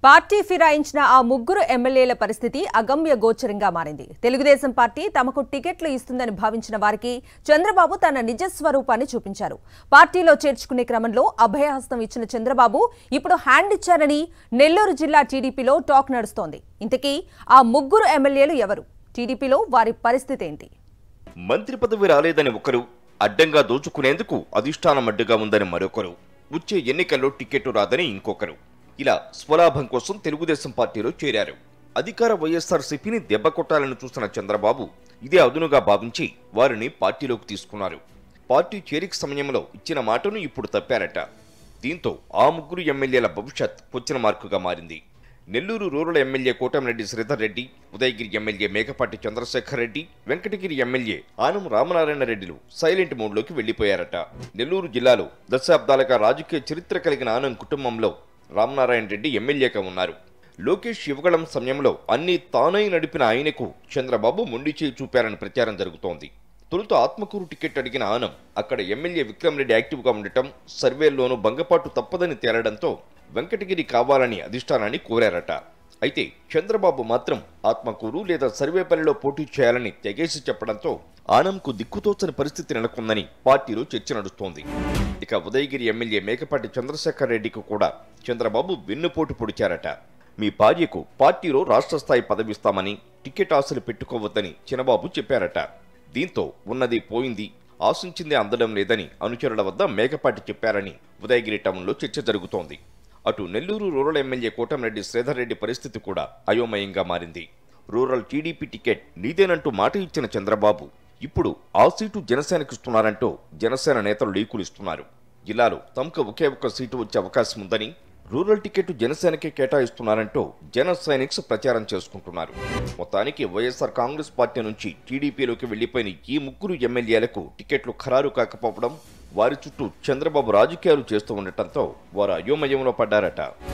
Party ఫిరాయించిన ఆ ముగ్గురు ఎమ్మెల్యేల పరిస్థితి అగమ్య గోచరంగా మారింది. తెలుగుదేశం పార్టీ తమకు టికెట్లు ఇస్తుందని భావించిన వారికి చంద్రబాబు తన నిజ స్వరూపాన్ని చూపించారు. పార్టీలో చేర్చుకునే క్రమంలో అభయహస్తం ఇచ్చిన చంద్రబాబు ఇప్పుడు హ్యాండ్ ఇచ్చారని నెల్లూరు జిల్లా టీడీపీలో టాక్ నడుస్తోంది. ఇంతకీ ఆ ముగ్గురు ఎమ్మెల్యేలు ఎవరు? టీడీపీలో వారి పరిస్థితి ఏంటి? మంత్రి పదవి రాలేదని ఒకరు, అడ్డంగా దోచుకునేందుకు అధిష్టానం అడ్డుగా ఉందని మరొకరు, వచ్చే ఎన్నికల్లో టికెట్ రాదని ఇంకొకరు, ఇలా స్వలాభం కోసం తెలుగుదేశం పార్టీలో చేరారు. అధికార వైఎస్ఆర్సీపీని దెబ్బ కొట్టాలని చూసిన చంద్రబాబు ఇదే అదునుగా భావించి వారిని పార్టీలోకి తీసుకున్నారు. పార్టీ చేరిక సమయంలో ఇచ్చిన మాటను ఇప్పుడు తప్పారట. దీంతో ఆ ముగ్గురు ఎమ్మెల్యేల భవిష్యత్ క్వశ్చన్ మార్కుగా మారింది. Nellore rural MLA Kotamreddy Sridhar Reddy, Udayagiri MLA Mekapati Chandrasekhar Reddy, Venkatagiri MLA Anam Ramanarayana రెడ్డిలు సైలెంట్ మోడ్లోకి వెళ్లిపోయారట. నెల్లూరు జిల్లాలో దశాబ్దాలుగా రాజకీయ చరిత్ర కలిగిన ఆనం కుటుంబంలో రామనారాయణ రెడ్డి ఎమ్మెల్యేగా ఉన్నారు. లోకేష్ యువగళం సమయంలో అన్ని తానై నడిపిన ఆయనకు చంద్రబాబు మొండి చేయి చూపారని ప్రచారం జరుగుతోంది. తొలుత ఆత్మకూరు టికెట్ అడిగిన ఆనం అక్కడ ఎమ్మెల్యే విక్రమ్ రెడ్డి యాక్టివ్గా ఉండటం, సర్వేల్లోనూ భంగపాటు తప్పదని తేలడంతో వెంకటగిరి కావాలని అధిష్టానాన్ని కోరారట. అయితే చంద్రబాబు మాత్రం ఆత్మకూరు లేదా సర్వేపల్లిలో పోటీ చేయాలని తెగేసి చెప్పడంతో ఆనంకు దిక్కుతోచని పరిస్థితి నెలకొందని పార్టీలో చర్చ నడుస్తోంది. ఇక ఉదయగిరి ఎమ్మెల్యే మేకపాటి చంద్రశేఖర్ రెడ్డికి కూడా చంద్రబాబు వెన్నుపోటు పొడిచారట. మీ భార్యకు పార్టీలో రాష్ట్ర స్థాయి పదవిస్తామని, టికెట్ ఆశలు పెట్టుకోవద్దని చంద్రబాబు చెప్పారట. దీంతో ఉన్నది పోయింది, ఆశించిందే అందడం లేదని అనుచరుల వద్ద మేకపాటి చెప్పారని ఉదయగిరి టౌన్లో చర్చ జరుగుతోంది. అటు నెల్లూరు రూరల్ ఎమ్మెల్యే కోటమిరెడ్డి శ్రీధర్ రెడ్డి పరిస్థితి కూడా అయోమయంగా మారింది. రూరల్ టీడీపీ టికెట్ నీదేనంటూ మాట ఇచ్చిన చంద్రబాబు ఇప్పుడు ఆ సీటు జనసేనకు ఇస్తున్నారంటూ జనసేన నేతలు లీకులు ఇస్తున్నారు. జిల్లాలో తమకు ఒకే ఒక్క సీటు వచ్చే అవకాశం ఉందని, రూరల్ టికెట్ జనసేనకే కేటాయిస్తున్నారంటూ జన సైనిక్స్ ప్రచారం చేసుకుంటున్నారు. మొత్తానికి వైఎస్ఆర్ కాంగ్రెస్ పార్టీ నుంచి టీడీపీలోకి వెళ్లిపోయిన ఈ ముగ్గురు ఎమ్మెల్యేలకు టికెట్లు ఖరారు కాకపోవడం, వారి చుట్టూ చంద్రబాబు రాజకీయాలు చేస్తూ ఉండటంతో వారు అయోమయంలో పడ్డారట.